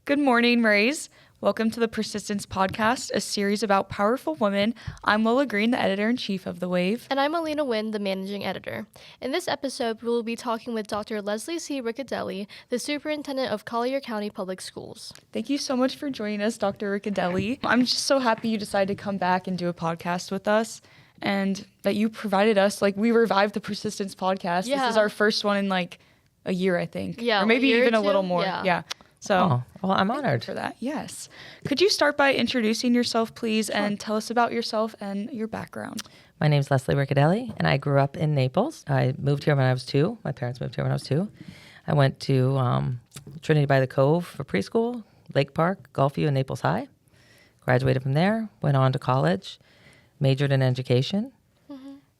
Good morning, Rays. Welcome to the Persistence Podcast, a series about powerful women. I'm Lola Green, the editor-in-chief of The Wave. And I'm Alina Wynn, the managing editor. In this episode, we will be talking with Dr. Leslie C. Ricciardelli, the Superintendent of Collier County Public Schools. Thank you so much for joining us, Dr. Ricciardelli. I'm just so happy you decided to come back and do a podcast with us, and that you provided us, we revived the Persistence Podcast. Yeah. This is our first one in, a year, I think. Yeah, or maybe a year even or a little two? more. Yeah. So, well, I'm thank you honored for that. Yes. Could you start by introducing yourself, please, and tell us about yourself and your background? My name's Leslie Ricciardelli, and I grew up in Naples. I moved here when I was 2. My parents moved here when I was 2. I went to Trinity by the Cove for preschool, Lake Park, Gulfview, and Naples High. Graduated from there, went on to college, majored in education,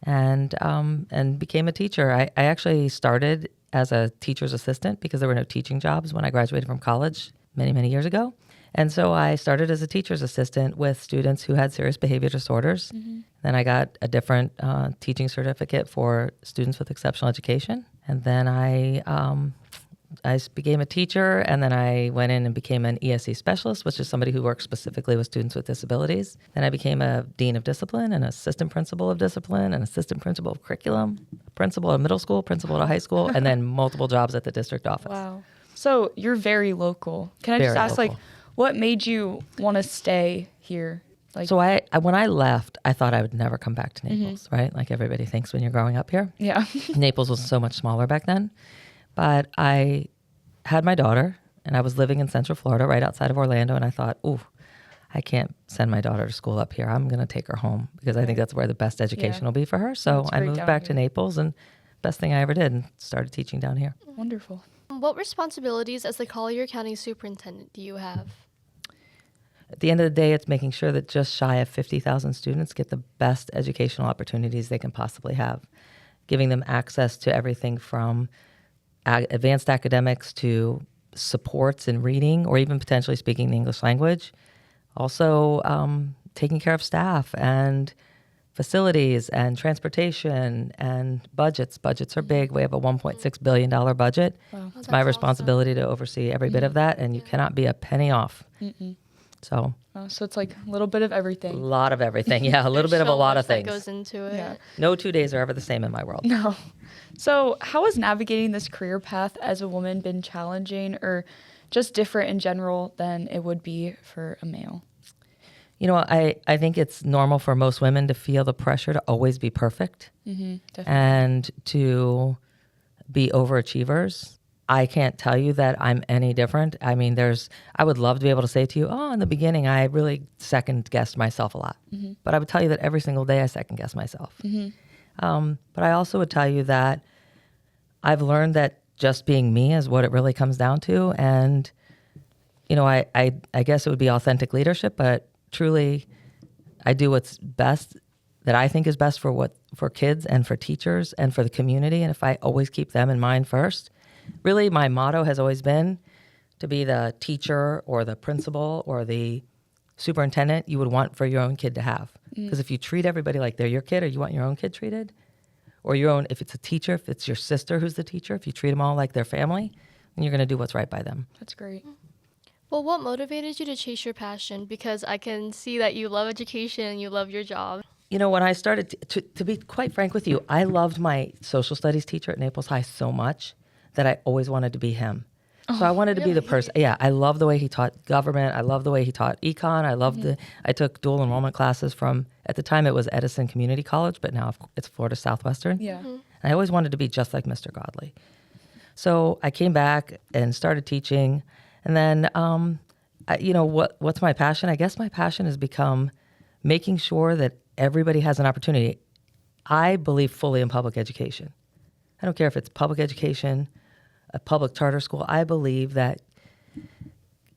and became a teacher. I actually started as a teacher's assistant because there were no teaching jobs when I graduated from college many, many years ago. And so I started as a teacher's assistant with students who had serious behavior disorders. Then I got a different teaching certificate for students with exceptional education. And then I became a teacher, and then I went in and became an ESE specialist, which is somebody who works specifically with students with disabilities. Then I became a dean of discipline, an assistant principal of discipline, an assistant principal of curriculum, principal of middle school, principal at high school, and then multiple jobs at the district office. Wow. So you're very local. Can I just Very ask, local. what made you want to stay here? So I when I left, I thought I would never come back to Naples, right? Like everybody thinks when you're growing up here. Yeah. Naples was so much smaller back then. But I had my daughter, and I was living in Central Florida, right outside of Orlando, and I thought, ooh, I can't send my daughter to school up here. I'm going to take her home because I think that's where the best education will be for her. So It's I great moved down back here. to Naples, and best thing I ever did, and started teaching down here. Wonderful. What responsibilities as the Collier County Superintendent do you have? At the end of the day, it's making sure that just shy of 50,000 students get the best educational opportunities they can possibly have, giving them access to everything from advanced academics to supports in reading or even potentially speaking the English language. Also, taking care of staff and facilities and transportation and budgets. Budgets are big. We have a $1.6 billion budget. Wow. It's my That's responsibility to oversee every bit of that, and you cannot be a penny off. So So it's a little bit of a everything. lot of everything. Yeah, a little bit of a So lot much of things. that goes into it. Yeah. No 2 days are ever the same in my world. No. So how has navigating this career path as a woman been challenging or just different in general than it would be for a male? You know, I think it's normal for most women to feel the pressure to always be perfect Definitely. and to be overachievers. I can't tell you that I'm any different. I mean, I would love to be able to say to you, oh, in the beginning, I really second-guessed myself a lot. But I would tell you that every single day I second-guess myself. But I also would tell you that I've learned that just being me is what it really comes down to. And, you know, I guess it would be authentic leadership, but truly I do what's best that I think is best for kids and for teachers and for the community. And if I always keep them in mind first, really my motto has always been to be the teacher or the principal or the superintendent you would want for your own kid to have. Because if you treat everybody like they're your kid, or you want your own kid treated, or your own, if it's a teacher, if it's your sister who's the teacher, if you treat them all like their family, then you're going to do what's right by them. That's great. Well, what motivated you to chase your passion? Because I can see that you love education and you love your job. You know, when I started, to be quite frank with you, I loved my social studies teacher at Naples High so much that I always wanted to be him. So I wanted to be the person. Yeah, I love the way he taught government. I love the way he taught econ. I took dual enrollment classes from, at the time it was Edison Community College, but now it's Florida Southwestern. Yeah. And I always wanted to be just like Mr. Godley. So I came back and started teaching. And then, what's my passion? I guess my passion has become making sure that everybody has an opportunity. I believe fully in public education. I don't care if it's public education, a public charter school. I believe that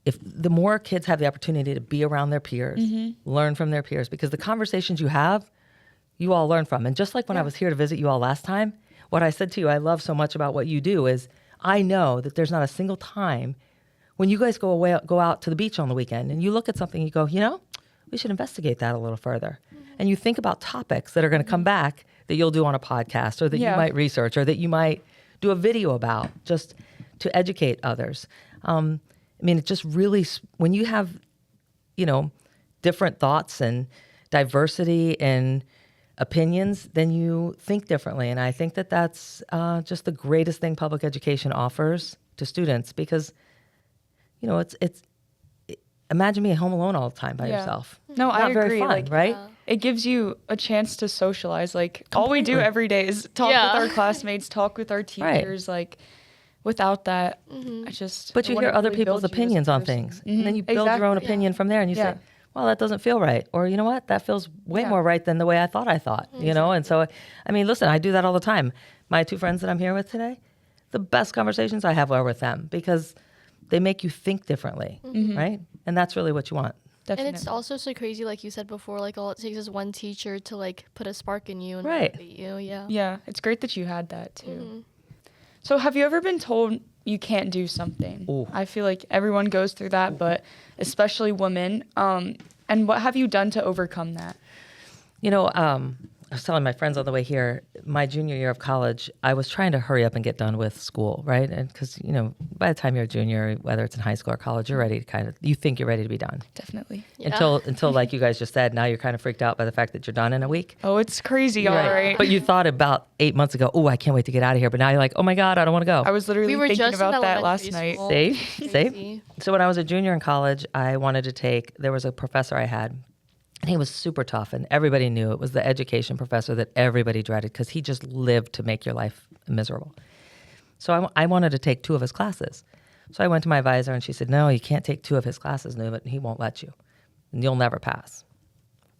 if the more kids have the opportunity to be around their peers, learn from their peers, because the conversations you have, you all learn from. And just like when I was here to visit you all last time, what I said to you, I love so much about what you do is I know that there's not a single time when you guys go out to the beach on the weekend and you look at something, you go, we should investigate that a little further. And you think about topics that are going to come back that you'll do on a podcast or that you might research or that you might do a video about just to educate others. I mean, it just really, when you have, different thoughts and diversity and opinions, then you think differently. And I think that that's just the greatest thing public education offers to students because, imagine being home alone all the time by yourself. No, I Not very agree. fun, right? It gives you a chance to socialize. Like all we do every day is talk with our classmates, talk with our teachers. Like without that, I just. But you hear other people's opinions on things, and then you build your own opinion from there, and you say, well, that doesn't feel right. Or, you know what? That feels way more right than the way I thought, And so, I mean, listen, I do that all the time. My 2 friends that I'm here with today, the best conversations I have are with them because they make you think differently, right? And that's really what you want. Definitely. And it's also so crazy, like you said before, like all it takes is one teacher to like put a spark in you and motivate you. Yeah, it's great that you had that too. So have you ever been told you can't do something? Ooh. I feel like everyone goes through that, but especially women. And what have you done to overcome that? I was telling my friends on the way here, my junior year of college, I was trying to hurry up and get done with school, right? And because, by the time you're a junior, whether it's in high school or college, you're ready to you think you're ready to be done. Definitely. Yeah. Until like you guys just said, now you're kind of freaked out by the fact that you're done in a week. Oh, it's crazy, all right. But you thought about 8 months ago, oh, I can't wait to get out of here. But now you're like, oh my God, I don't want to go. I was literally thinking just about in that last elementary night. school. See? Crazy. So when I was a junior in college, I wanted to there was a professor I had, and he was super tough, and everybody knew it was the education professor that everybody dreaded because he just lived to make your life miserable. So I wanted to take 2 of his classes. So I went to my advisor, and she said, no, you can't take 2 of his classes, Newman. He won't let you, and you'll never pass.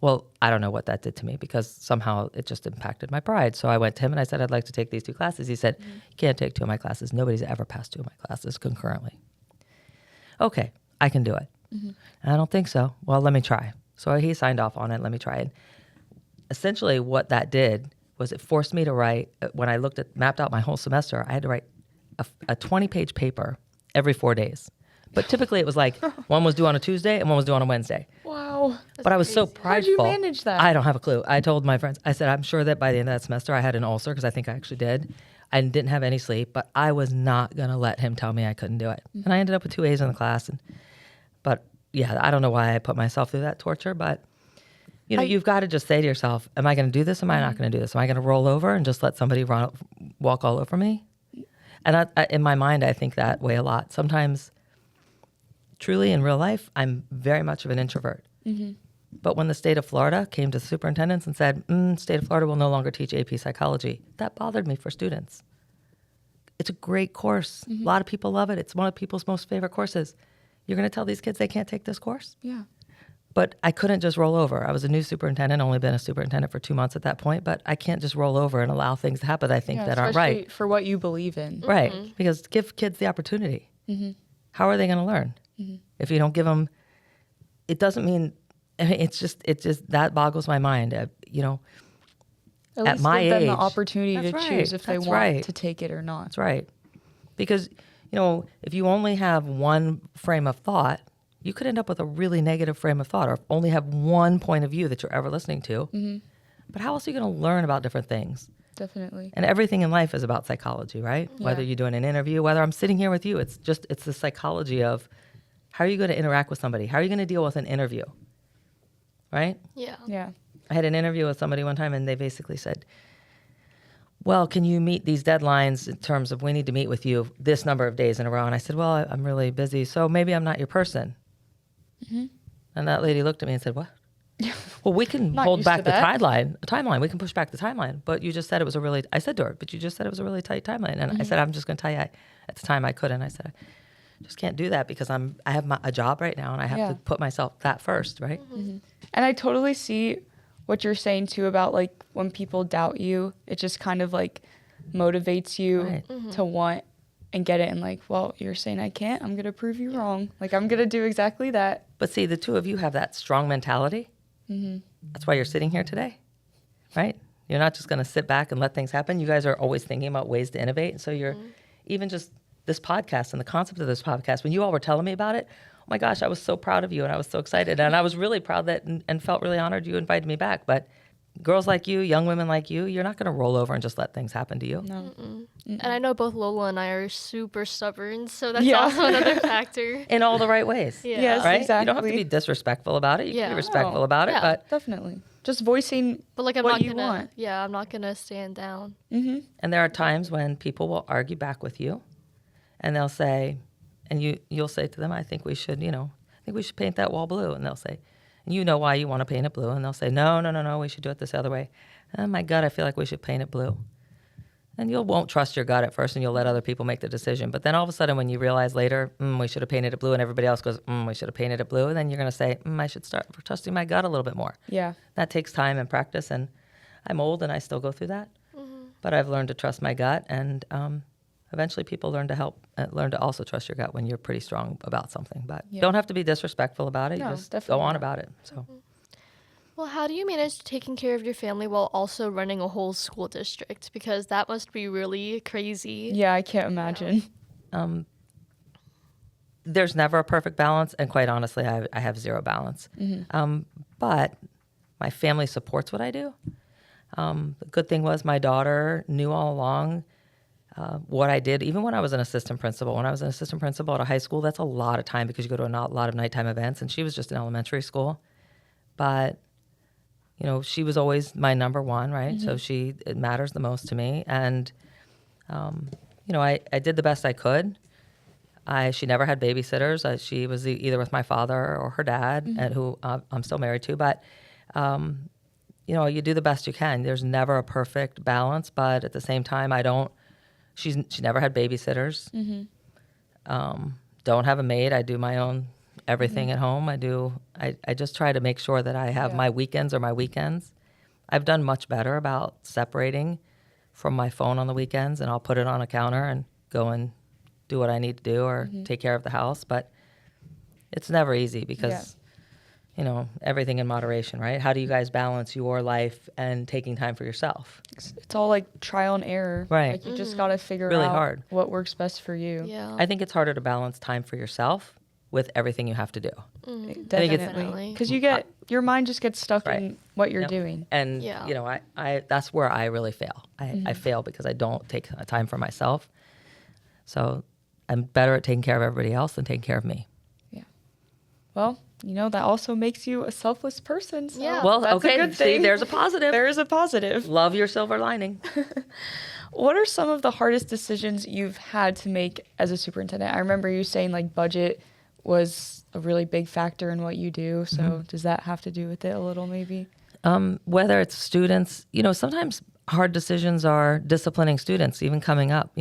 Well, I don't know what that did to me because somehow it just impacted my pride. So I went to him, and I said, I'd like to take these 2 classes. He said, you can't take 2 of my classes. Nobody's ever passed 2 of my classes concurrently. Okay, I can do it. I don't think so. Well, let me try. So he signed off on it. Let me try it. Essentially, what that did was it forced me to write. When I mapped out my whole semester, I had to write a 20-page paper every 4 days. But typically, it was like one was due on a Tuesday and one was due on a Wednesday. Wow. But I was so prideful. How'd you manage that? I don't have a clue. I told my friends. I said, I'm sure that by the end of that semester, I had an ulcer because I think I actually did. I didn't have any sleep, but I was not going to let him tell me I couldn't do it. And I ended up with 2 A's in the class. But yeah, I don't know why I put myself through that torture, but you've got to just say to yourself, am I going to do this? Am I not going to do this? Am I going to roll over and just let somebody walk all over me? And in my mind, I think that way a lot. Sometimes, truly in real life, I'm very much of an introvert. But when the state of Florida came to the superintendents and said, state of Florida will no longer teach AP psychology, that bothered me for students. It's a great course. A lot of people love it. It's one of people's most favorite courses. You're going to tell these kids they can't take this course? Yeah. But I couldn't just roll over. I was a new superintendent, only been a superintendent for 2 months at that point, but I can't just roll over and allow things to happen I think that aren't right. For what you believe in. Right. Because give kids the opportunity. How are they going to learn? If you don't give them, it doesn't mean, it's just that boggles my mind. At least my give age, them the opportunity to choose if they want to take it or not. That's right. Because, if you only have one frame of thought, you could end up with a really negative frame of thought or only have one point of view that you're ever listening to. But how else are you going to learn about different things? Definitely. And everything in life is about psychology, right? Yeah. Whether you're doing an interview, whether I'm sitting here with you, it's the psychology of how are you going to interact with somebody? How are you going to deal with an interview? Right? Yeah. Yeah. I had an interview with somebody one time and they basically said, well, can you meet these deadlines in terms of we need to meet with you this number of days in a row? And I said, well, I'm really busy, so maybe I'm not your person. And that lady looked at me and said, what? Well, we can hold back the timeline. We can push back the timeline. But you just said it was I said to her, but you just said it was a really tight timeline. And I said, I'm just going to tell you, at the time I couldn't. I said, I just can't do that because I have a job right now and I have to put myself that first, right? And I totally see what you're saying too about like when people doubt you, it just kind of like motivates you to want and get it. And like, well, you're saying I can't, I'm going to prove you wrong. Like I'm going to do exactly that. But see, the two of you have that strong mentality. That's why you're sitting here today, right? You're not just going to sit back and let things happen. You guys are always thinking about ways to innovate. And so you're even just this podcast and the concept of this podcast, when you all were telling me about it, oh my gosh, I was so proud of you and I was so excited. And I was really proud that and felt really honored you invited me back. But girls like you, young women like you, you're not going to roll over and just let things happen to you. No. And I know both Lola and I are super stubborn, so that's Yeah. also another factor. In all the right ways. Yeah. Yes, Right? You don't have to exactly. be disrespectful about it. You can Yeah. be respectful No. about it, Yeah. but Definitely. Just voicing But like I'm what not you gonna want. I'm not gonna stand down. Mm-hmm. and there are times when people will argue back with you, and they'll say, and you'll say to them, I think we should paint that wall blue, and they'll say, and you know why you want to paint it blue, and they'll say, no, we should do it this other way. Oh my God, I feel like we should paint it blue. And you won't trust your gut at first, and you'll let other people make the decision. But then all of a sudden, when you realize later, we should have painted it blue, and everybody else goes, we should have painted it blue, and then you're going to say, I should start trusting my gut a little bit more. Yeah. That takes time and practice, and I'm old, and I still go through that. But I've learned to trust my gut, and eventually people learn to also trust your gut when you're pretty strong about something. But Yeah. don't have to be disrespectful about it. No, You just definitely go on not. about it. So. Well, how do you manage taking care of your family while also running a whole school district? Because that must be really crazy. Yeah, I can't imagine. There's never a perfect balance, and quite honestly, I have zero balance. But my family supports what I do. The good thing was my daughter knew all along what I did, even when I was an assistant principal. When I was an assistant principal at a high school, that's a lot of time because you go to a lot of nighttime events, and she was just in elementary school. But she was always my number one, right? So it matters the most to me. And, I did the best I could. She never had babysitters. She was either with my father or her dad, and who I'm still married to. But, you do the best you can. There's never a perfect balance, but at the same time, she never had babysitters. Don't have a maid. I do my own everything at home. I just try to make sure that I have my weekends are my weekends. I've done much better about separating from my phone on the weekends, and I'll put it on a counter and go and do what I need to do or take care of the house. But it's never easy because, everything in moderation, right? How do you guys balance your life and taking time for yourself? It's all like trial and error. Right. Like you just got to figure Really out hard. what works best for you. Yeah. I think it's harder to balance time for yourself with everything you have to do. Definitely. Definitely. Because your mind just gets stuck in what you're doing. And, Yeah. I that's where I really fail. I fail because I don't take time for myself. So I'm better at taking care of everybody else than taking care of me. Yeah. Well, that also makes you a selfless person. So Yeah. Well, that's okay, a good see, thing. there's a positive. There is a positive. Love your silver lining. What are some of the hardest decisions you've had to make as a superintendent? I remember you saying like budget was a really big factor in what you do. So does that have to do with it a little maybe? Whether it's students, sometimes hard decisions are disciplining students, even coming up.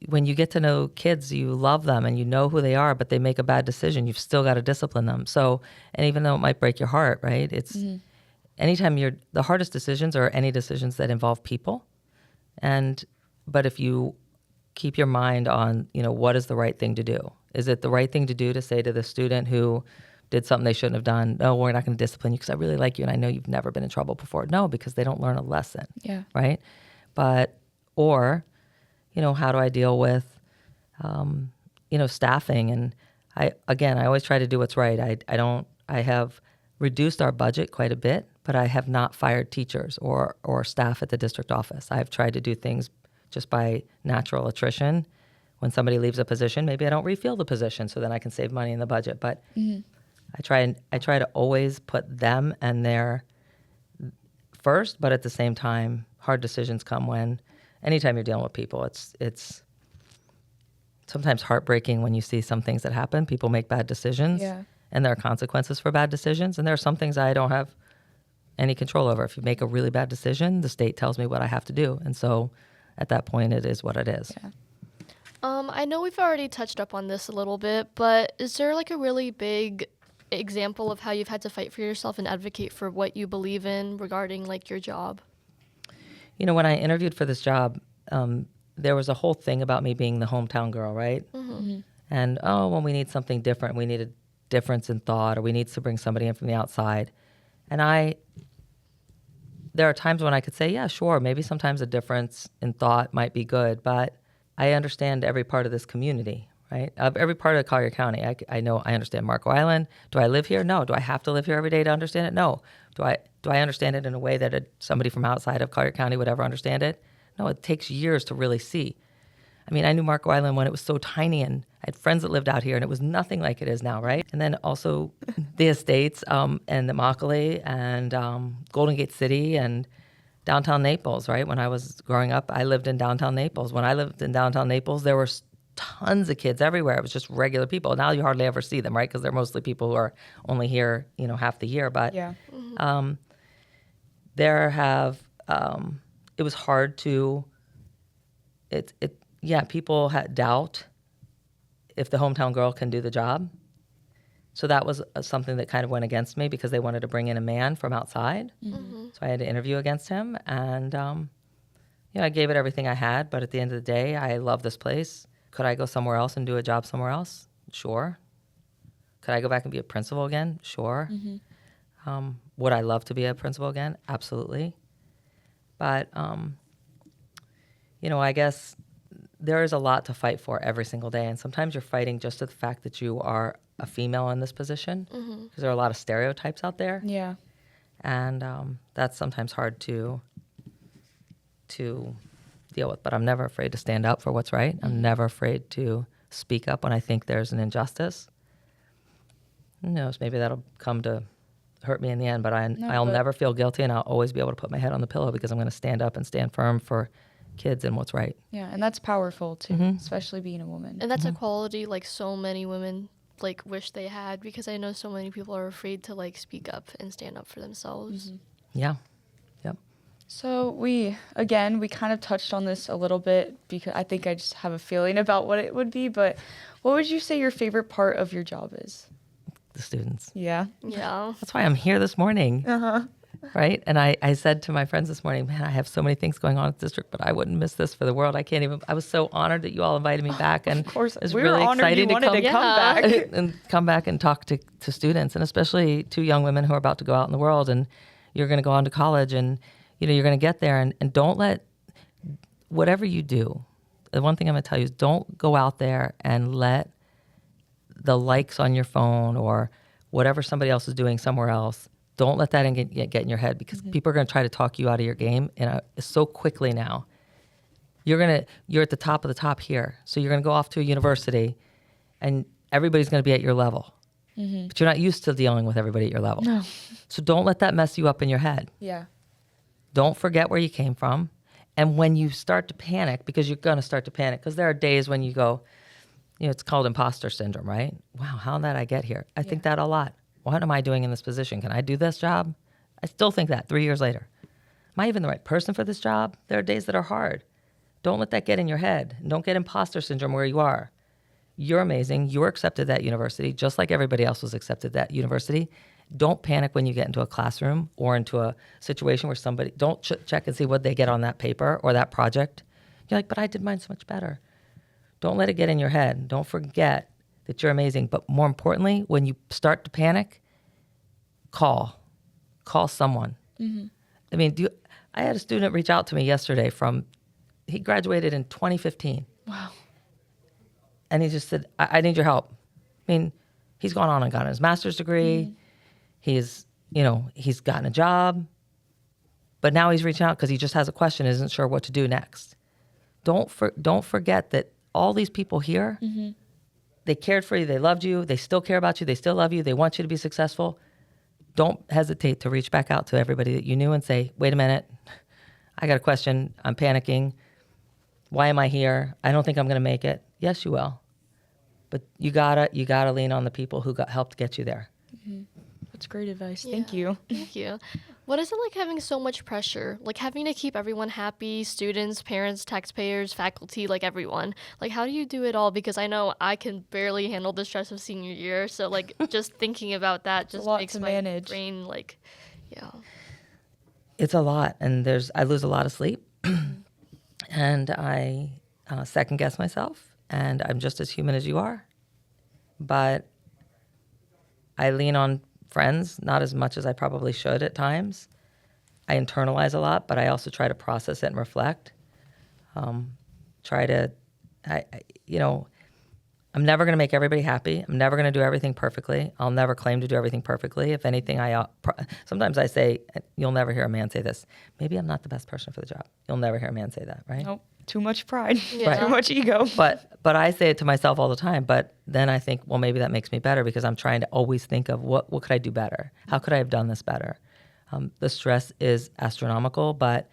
When you get to know kids, you love them and you know who they are, but they make a bad decision, you've still got to discipline them. So, and even though it might break your heart, right? It's anytime the hardest decisions are any decisions that involve people. But if you keep your mind on, what is the right thing to do? Is it the right thing to do to say to the student who did something they shouldn't have done, no, we're not going to discipline you because I really like you and I know you've never been in trouble before? No, because they don't learn a lesson. Yeah. Right? Or how do I deal with, staffing? And I always try to do what's right. I have reduced our budget quite a bit, but I have not fired teachers or staff at the district office. I've tried to do things just by natural attrition. When somebody leaves a position, maybe I don't refill the position so then I can save money in the budget. But I try to always put them and their first, but at the same time, hard decisions come when anytime you're dealing with people, it's sometimes heartbreaking when you see some things that happen. People make bad decisions, and there are consequences for bad decisions. And there are some things I don't have any control over. If you make a really bad decision, the state tells me what I have to do. And so at that point, it is what it is. Yeah. I know we've already touched up on this a little bit, but is there like a really big example of how you've had to fight for yourself and advocate for what you believe in regarding like your job? When I interviewed for this job, there was a whole thing about me being the hometown girl, right? And, when we need something different, we need a difference in thought, or we need to bring somebody in from the outside. And there are times when I could say, yeah, sure, maybe sometimes a difference in thought might be good, but I understand every part of this community, right? Of every part of Collier County, I know, I understand Marco Island. Do I live here? No. Do I have to live here every day to understand it? No. Do I understand it in a way that somebody from outside of Collier County would ever understand it? No, it takes years to really see. I mean, I knew Marco Island when it was so tiny, and I had friends that lived out here, and it was nothing like it is now, right? And then also the estates and the Immokalee and Golden Gate City and downtown Naples, right? When I was growing up, I lived in downtown Naples. When I lived in downtown Naples, there were tons of kids everywhere. It was just regular people. Now you hardly ever see them, right? Because they're mostly people who are only here, half the year. But Yeah. it was hard to, people had doubt if the hometown girl can do the job. So that was something that kind of went against me because they wanted to bring in a man from outside. So I had to interview against him. And, I gave it everything I had. But at the end of the day, I love this place. Could I go somewhere else and do a job somewhere else? Sure. Could I go back and be a principal again? Sure. Would I love to be a principal again? Absolutely. But, I guess there is a lot to fight for every single day. And sometimes you're fighting just to the fact that you are a female in this position, because there are a lot of stereotypes out there. Yeah. And that's sometimes hard to deal with. But I'm never afraid to stand up for what's right. I'm never afraid to speak up when I think there's an injustice. Who knows, maybe that'll come to hurt me in the end, but I'll never feel guilty, and I'll always be able to put my head on the pillow because I'm going to stand up and stand firm for kids and what's right. Yeah, and that's powerful too, especially being a woman. And that's a quality like so many women like wish they had, because I know so many people are afraid to like speak up and stand up for themselves. Yeah. Yep. So we kind of touched on this a little bit because I think I just have a feeling about what it would be, but what would you say your favorite part of your job is? The students. Yeah. Yeah. That's why I'm here this morning. Right? And I said to my friends this morning, man, I have so many things going on at the district, but I wouldn't miss this for the world. I was so honored that you all invited me back. And of course, it was we really were honored exciting you wanted to come back. and come back and talk to students, and especially two young women who are about to go out in the world, and you're going to go on to college, and you're going to get there, and don't let, whatever you do, the one thing I'm going to tell you is don't go out there and let the likes on your phone or whatever somebody else is doing somewhere else, don't let that get in your head, because people are going to try to talk you out of your game so quickly now. You're at the top of the top here. So you're going to go off to a university and everybody's going to be at your level. But you're not used to dealing with everybody at your level. No. So don't let that mess you up in your head. Yeah. Don't forget where you came from. And when you start to panic, because you're going to start to panic, because there are days when you go, it's called imposter syndrome, right? Wow, how did I get here? I think that a lot. What am I doing in this position? Can I do this job? I still think that 3 years later. Am I even the right person for this job? There are days that are hard. Don't let that get in your head. Don't get imposter syndrome where you are. You're amazing. You're accepted at that university, just like everybody else was accepted at that university. Don't panic when you get into a classroom or into a situation where somebody, don't check and see what they get on that paper or that project. You're like, but I did mine so much better. Don't let it get in your head. Don't forget that you're amazing. But more importantly, when you start to panic, call someone. I mean, I had a student reach out to me yesterday he graduated in 2015. Wow. And he just said, I need your help. I mean, he's gone on and gotten his master's degree. He's gotten a job, but now he's reaching out because he just has a question, isn't sure what to do next. Don't forget that all these people here, they cared for you, they loved you, they still care about you, they still love you, they want you to be successful. Don't hesitate to reach back out to everybody that you knew and say, wait a minute, I got a question, I'm panicking. Why am I here? I don't think I'm going to make it. Yes, you will. But you gotta lean on the people who helped get you there. That's great advice. Yeah. Thank you. Thank you. What is it like having so much pressure? Like having to keep everyone happy, students, parents, taxpayers, faculty, like everyone. Like how do you do it all? Because I know I can barely handle the stress of senior year. So like just thinking about that just makes my brain like, yeah. It's a lot, and I lose a lot of sleep, and I second guess myself, and I'm just as human as you are. But I lean on friends, not as much as I probably should at times. I internalize a lot, but I also try to process it and reflect. I'm I'm never going to make everybody happy. I'm never going to do everything perfectly. I'll never claim to do everything perfectly. If anything, sometimes I say, you'll never hear a man say this, maybe I'm not the best person for the job. You'll never hear a man say that, right? Nope. Too much pride. Yeah. Too much ego. But I say it to myself all the time. But then I think, well, maybe that makes me better because I'm trying to always think of what could I do better? How could I have done this better? The stress is astronomical, but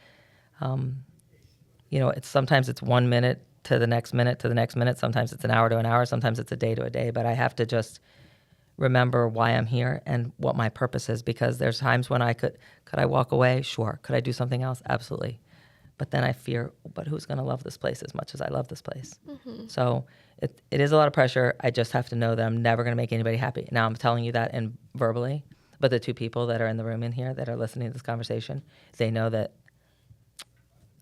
sometimes it's 1 minute to the next minute to the next minute. Sometimes it's an hour to an hour. Sometimes it's a day to a day. But I have to just remember why I'm here and what my purpose is, because there's times when could I walk away? Sure. Could I do something else? Absolutely. But then I fear, but who's going to love this place as much as I love this place? Mm-hmm. So it is a lot of pressure. I just have to know that I'm never going to make anybody happy. Now I'm telling you that in verbally, but the two people that are in the room in here that are listening to this conversation, they know that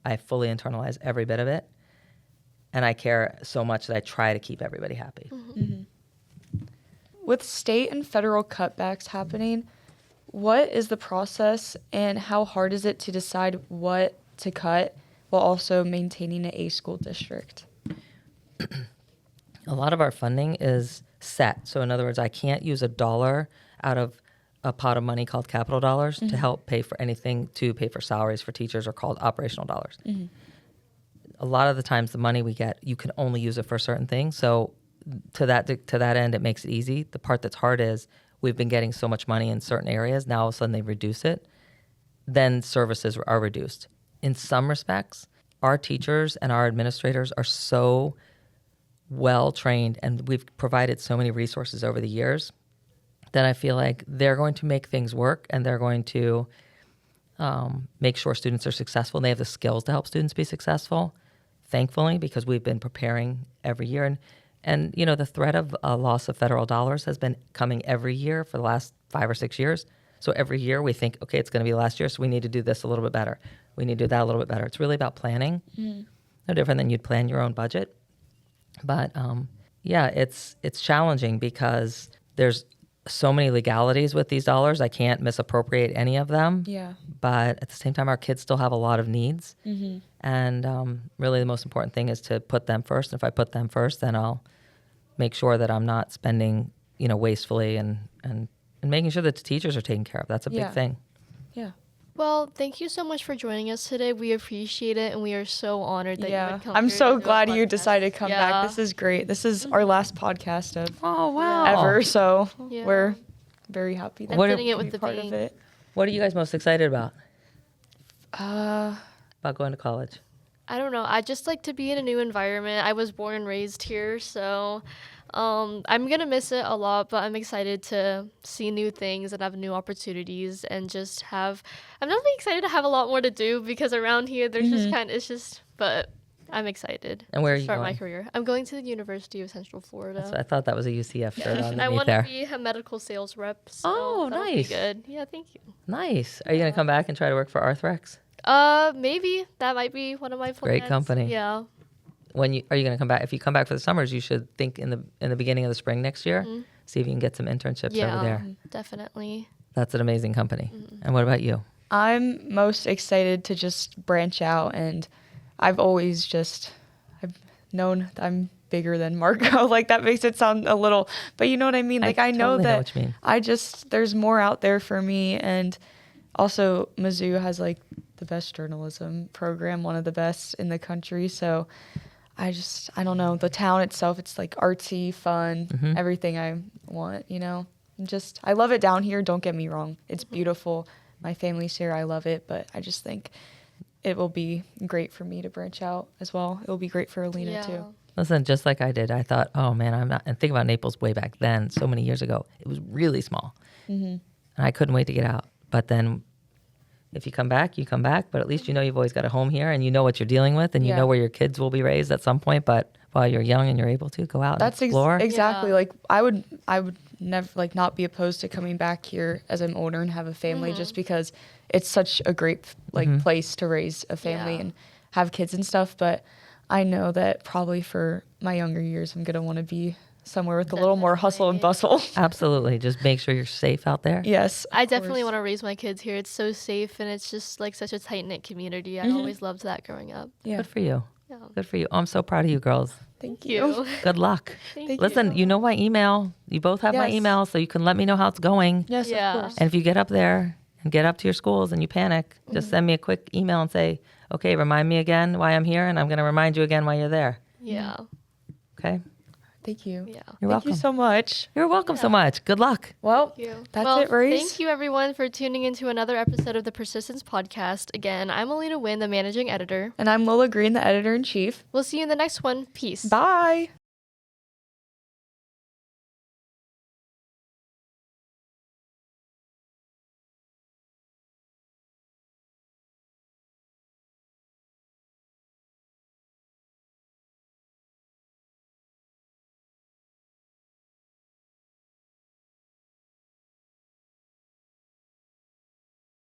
I fully internalize every bit of it. And I care so much that I try to keep everybody happy. Mm-hmm. Mm-hmm. With state and federal cutbacks happening, what is the process and how hard is it to decide what to cut while also maintaining an A school district? A lot of our funding is set. So in other words, I can't use $1 out of a pot of money called capital dollars to help pay for anything, to pay for salaries for teachers, are called operational dollars. Mm-hmm. A lot of the times the money we get, you can only use it for certain things. So to that end, it makes it easy. The part that's hard is we've been getting so much money in certain areas. Now all of a sudden they reduce it. Then services are reduced. In some respects, our teachers and our administrators are so well trained, and we've provided so many resources over the years that I feel like they're going to make things work, and they're going to make sure students are successful. And they have the skills to help students be successful, thankfully, because we've been preparing every year. And the threat of a loss of federal dollars has been coming every year for the last 5 or 6 years. So every year we think, okay, it's going to be last year, so we need to do this a little bit better. We need to do that a little bit better. It's really about planning. No different than you'd plan your own budget. But it's challenging because there's so many legalities with these dollars. I can't misappropriate any of them. Yeah. But at the same time, our kids still have a lot of needs. Mm-hmm. And really the most important thing is to put them first. If I put them first, then I'll make sure that I'm not spending, wastefully and making sure that the teachers are taken care of. That's a big thing. Yeah. Well, thank you so much for joining us today. We appreciate it, and we are so honored that you would come. I'm here so to do a glad you podcast. decided to come back. This is great. This is our last podcast of ever, so Yeah. we're very happy that I'm What getting we it can with be the part of bank. it. What are you guys most excited about? About going to college? I don't know. I just like to be in a new environment. I was born and raised here, so I'm going to miss it a lot, but I'm excited to see new things and have new opportunities and just have, I'm definitely excited to have a lot more to do because around here there's just but I'm excited And where are to you start my going? career. I'm going to the University of Central Florida. I thought that was a UCF shirt I underneath want there. to be a medical sales rep. So Oh, that'll be nice. good. Yeah, thank you. Nice. Are you going to come back and try to work for Arthrex? Maybe that might be one of my plans. Great company. Yeah. Are you going to come back? If you come back for the summers, you should think in the beginning of the spring next year, see if you can get some internships Yeah, over there. definitely. That's an amazing company. And what about you? I'm most excited to just branch out, and I've known I'm bigger than Marco. Like, that makes it sound a little, but you know what I mean? Like, I know totally that what you mean. there's more out there for me. And also Mizzou has like the best journalism program, one of the best in the country. So I don't know, the town itself, it's like artsy, fun, everything I want, I love it down here. Don't get me wrong. It's beautiful. My family's here. I love it. But I just think it will be great for me to branch out as well. It will be great for Alina too. Listen, just like I did, I thought, oh man, and think about Naples way back then, so many years ago. It was really small. And I couldn't wait to get out. But then if you come back, you come back. But at least you've always got a home here, and you know what you're dealing with, and you know where your kids will be raised at some point. But while you're young and you're able to, go out and explore. Exactly. Yeah. Like, I would never not be opposed to coming back here as I'm older and have a family, just because it's such a great place to raise a family and have kids and stuff. But I know that probably for my younger years, I'm going to want to be somewhere with a little more hustle and bustle. Absolutely. Just make sure you're safe out there. Yes. I definitely want to raise my kids here. It's so safe, and it's just like such a tight-knit community. I always loved that growing up. Yeah. Good for you. Yeah. Good for you. Oh, I'm so proud of you girls. Thank you. Good luck. Thank Listen, you know my email. You both have my Yes. email, so you can let me know how it's going. Yes, Yeah. of course. And if you get up there and get up to your schools and you panic, just send me a quick email and say, okay, remind me again why I'm here, and I'm going to remind you again why you're there. Yeah. Okay? Thank you. Yeah. You're Thank welcome. you so much. You're welcome so much. Good luck. Well, Thank you. that's Well, it, Reese. Thank you, everyone, for tuning into another episode of the Persistence Podcast. Again, I'm Alina Wynn, the managing editor. And I'm Lola Green, the editor-in-chief. We'll see you in the next one. Peace. Bye.